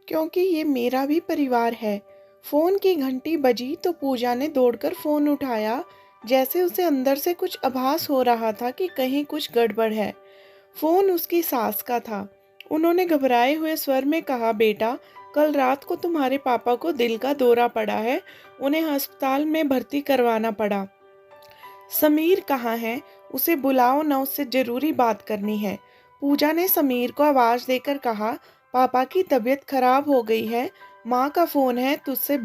क्योंकि ये मेरा भी परिवार है। फ़ोन की घंटी बजी तो पूजा ने दौड़कर फ़ोन उठाया, जैसे उसे अंदर से कुछ आभास हो रहा था कि कहीं कुछ गड़बड़ है। फ़ोन उसकी सास का था। उन्होंने घबराए हुए स्वर में कहा, बेटा, कल रात को तुम्हारे पापा को दिल का दौरा पड़ा है, उन्हें अस्पताल में भर्ती करवाना पड़ा। समीर कहाँ है? उसे बुलाओ ना, उससे ज़रूरी बात करनी है। पूजा ने समीर को आवाज़ देकर कहा, पापा की तबीयत खराब हो गई है। माँ का फ़ोन है, तुमसे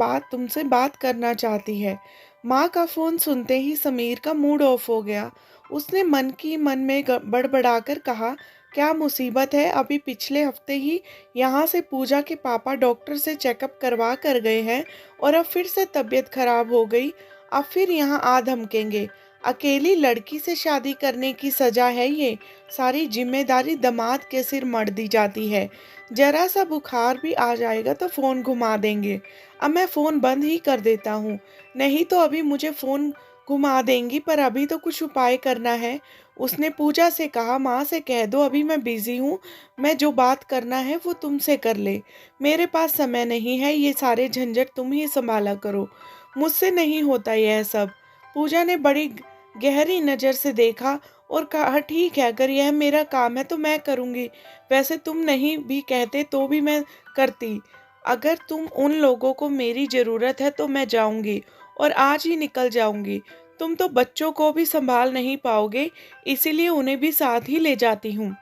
बात करना चाहती है। माँ का फ़ोन सुनते ही समीर का मूड ऑफ हो गया। उसने मन में बड़बड़ाकर कहा, क्या मुसीबत है? अभी पिछले हफ्ते ही यहाँ से पूजा के पापा डॉक्टर से चेकअप करवा कर गए हैं और अब फिर से तबीयत खराब हो गई। अब फिर यहाँ आ धमकेंगे। अकेली लड़की से शादी करने की सजा है ये। सारी जिम्मेदारी दामाद के सिर मढ़ दी जाती है। जरा सा बुखार भी आ जाएगा तो फोन घुमा देंगे। अब मैं फोन बंद ही कर देता हूँ, नहीं तो अभी मुझे फोन घुमा देंगी, पर अभी तो कुछ उपाय करना है। उसने पूजा से कहा, माँ से कह दो अभी मैं बिजी हूँ, मैं जो बात करना है वो तुमसे कर ले। मेरे पास समय नहीं है, ये सारे झंझट तुम ही संभाला करो, मुझसे नहीं होता यह सब। पूजा ने बड़ी गहरी नज़र से देखा और कहा, ठीक है, अगर यह मेरा काम है तो मैं करूँगी। वैसे तुम नहीं भी कहते तो भी मैं करती। अगर तुम उन लोगों को मेरी ज़रूरत है तो मैं जाऊँगी और आज ही निकल जाऊँगी। तुम तो बच्चों को भी संभाल नहीं पाओगे, इसीलिए उन्हें भी साथ ही ले जाती हूँ।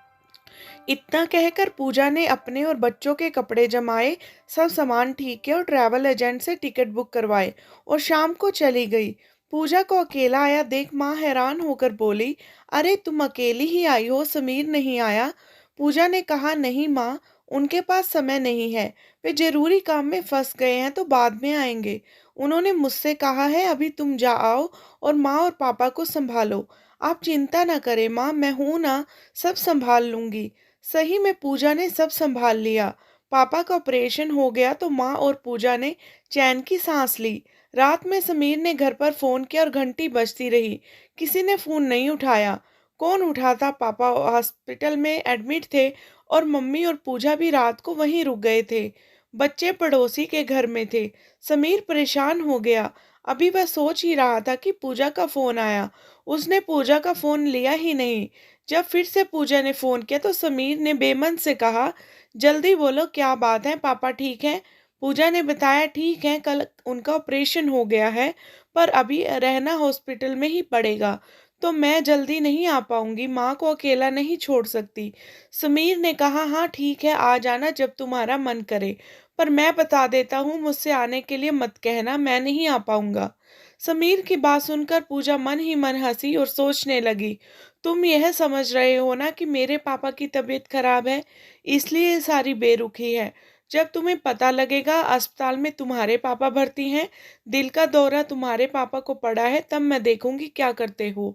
इतना कहकर पूजा ने अपने और बच्चों के कपड़े जमाए, सब सामान ठीक किया और ट्रैवल एजेंट से टिकट बुक करवाए और शाम को चली गई। पूजा को अकेला आया देख माँ हैरान होकर बोली, अरे तुम अकेली ही आई हो, समीर नहीं आया? पूजा ने कहा, नहीं माँ, उनके पास समय नहीं है, वे जरूरी काम में फंस गए हैं तो बाद में आएंगे। उन्होंने मुझसे कहा है अभी तुम जा आओ और माँ और पापा को संभालो। आप चिंता ना करें माँ, मैं हूं ना, सब संभाल लूंगी। सही में पूजा ने सब संभाल लिया। पापा का ऑपरेशन हो गया तो माँ और पूजा ने चैन की सांस ली। रात में समीर ने घर पर फोन किया और घंटी बजती रही, किसी ने फोन नहीं उठाया। कौन उठाता? पापा हॉस्पिटल में एडमिट थे और मम्मी और पूजा भी रात को वहीं रुक गए थे। बच्चे पड़ोसी के घर में थे। समीर परेशान हो गया। अभी वह सोच ही रहा था कि पूजा का फोन आया। उसने पूजा का फोन लिया ही नहीं। जब फिर से पूजा ने फोन किया तो समीर ने बेमन से कहा, जल्दी बोलो क्या बात है, पापा ठीक हैं? पूजा ने बताया, ठीक है, कल उनका ऑपरेशन हो गया है, पर अभी रहना हॉस्पिटल में ही पड़ेगा, तो मैं जल्दी नहीं आ पाऊंगी, माँ को अकेला नहीं छोड़ सकती। समीर ने कहा, हाँ ठीक है, आ जाना जब तुम्हारा मन करे, पर मैं बता देता हूँ, मुझसे आने के लिए मत कहना, मैं नहीं आ पाऊंगा। समीर की बात सुनकर पूजा मन ही मन हंसी और सोचने लगी, तुम यह समझ रहे हो ना कि मेरे पापा की तबीयत खराब है, इसलिए ये सारी बेरुखी है। जब तुम्हें पता लगेगा अस्पताल में तुम्हारे पापा भर्ती हैं, दिल का दौरा तुम्हारे पापा को पड़ा है, तब मैं देखूंगी क्या करते हो।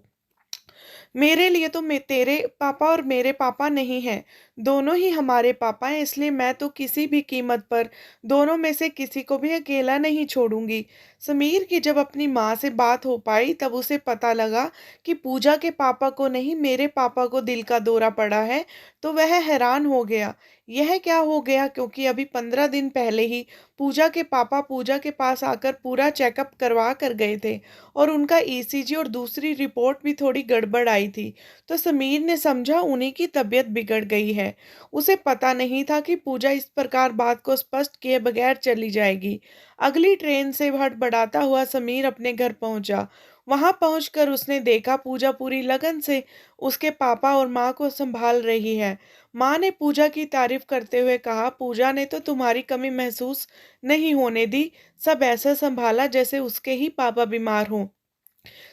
मेरे लिए तो तेरे पापा और मेरे पापा नहीं हैं, दोनों ही हमारे पापा हैं, इसलिए मैं तो किसी भी कीमत पर दोनों में से किसी को भी अकेला नहीं छोड़ूंगी। समीर की जब अपनी माँ से बात हो पाई तब उसे पता लगा कि पूजा के पापा को नहीं, मेरे पापा को दिल का दौरा पड़ा है, तो वह हैरान हो गया। यह क्या हो गया, क्योंकि अभी 15 दिन पहले ही पूजा के पापा पूजा के पास आकर पूरा चेकअप करवा कर गए थे और उनका ईसीजी और दूसरी रिपोर्ट भी थोड़ी गड़बड़ आई थी, तो समीर ने समझा उन्हीं की तबीयत बिगड़ गई है। उसे पता नहीं था कि पूजा इस प्रकार बात को स्पष्ट किए बगैर चली जाएगी। अगली ट्रेन से हड़बड़ाता हुआ समीर अपने घर पहुंचा। वहां पहुंचकर उसने देखा पूजा पूरी लगन से उसके पापा और माँ को संभाल रही है। माँ ने पूजा की तारीफ करते हुए कहा, पूजा ने तो तुम्हारी कमी महसूस नहीं होने दी, सब ऐसा संभाला जैसे उसके ही पापा बीमार हों।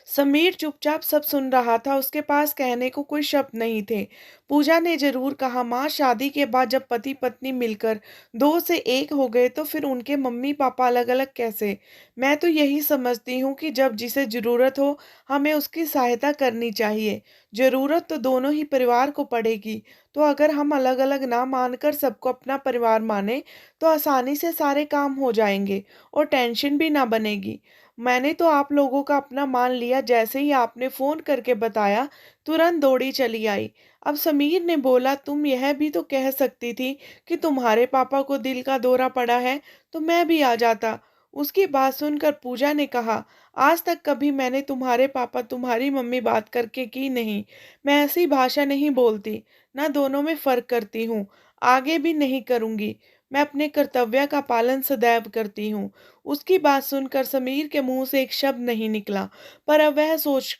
समीर चुपचाप सब सुन रहा था, उसके पास कहने को कोई शब्द नहीं थे। पूजा ने जरूर कहा, माँ, शादी के बाद जब पति पत्नी मिलकर दो से एक हो गए तो फिर उनके मम्मी पापा अलग अलग कैसे? मैं तो यही समझती हूँ कि जब जिसे जरूरत हो हमें उसकी सहायता करनी चाहिए। जरूरत तो दोनों ही परिवार को पड़ेगी, तो अगर हम अलग अलग ना मानकर सबको अपना परिवार माने तो आसानी से सारे काम हो जाएंगे और टेंशन भी ना बनेगी। मैंने तो आप लोगों का अपना मान लिया, जैसे ही आपने फ़ोन करके बताया, तुरंत दौड़ी चली आई। अब समीर ने बोला, तुम यह भी तो कह सकती थी कि तुम्हारे पापा को दिल का दौरा पड़ा है, तो मैं भी आ जाता। उसकी बात सुनकर पूजा ने कहा, आज तक कभी मैंने तुम्हारे पापा तुम्हारी मम्मी बात करके की नहीं। मैं ऐसी भाषा नहीं बोलती, ना दोनों में फ़र्क करती हूँ, आगे भी नहीं करूँगी। मैं अपने कर्तव्य का पालन सदैव करती हूँ। उसकी बात सुनकर समीर के मुंह से एक शब्द नहीं निकला, पर अब वह सोच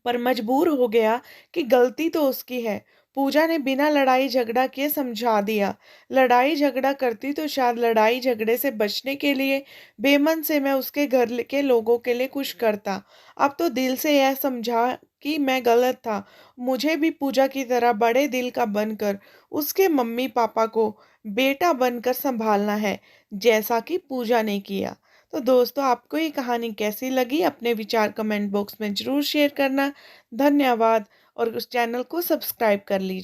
पर मजबूर हो गया कि गलती तो उसकी है। पूजा ने बिना लड़ाई झगड़ा किए समझा दिया। लड़ाई झगड़ा करती तो शायद लड़ाई झगड़े से बचने के लिए बेमन से मैं उसके के लोगों के लिए कुछ करता। अब तो दिल से यह समझा कि मैं गलत था। मुझे भी पूजा की तरह बड़े दिल का बनकर उसके मम्मी पापा को बेटा बनकर संभालना है, जैसा कि पूजा ने किया। तो दोस्तों, आपको ये कहानी कैसी लगी? अपने विचार कमेंट बॉक्स में ज़रूर शेयर करना। धन्यवाद, और उस चैनल को सब्सक्राइब कर लीजिए।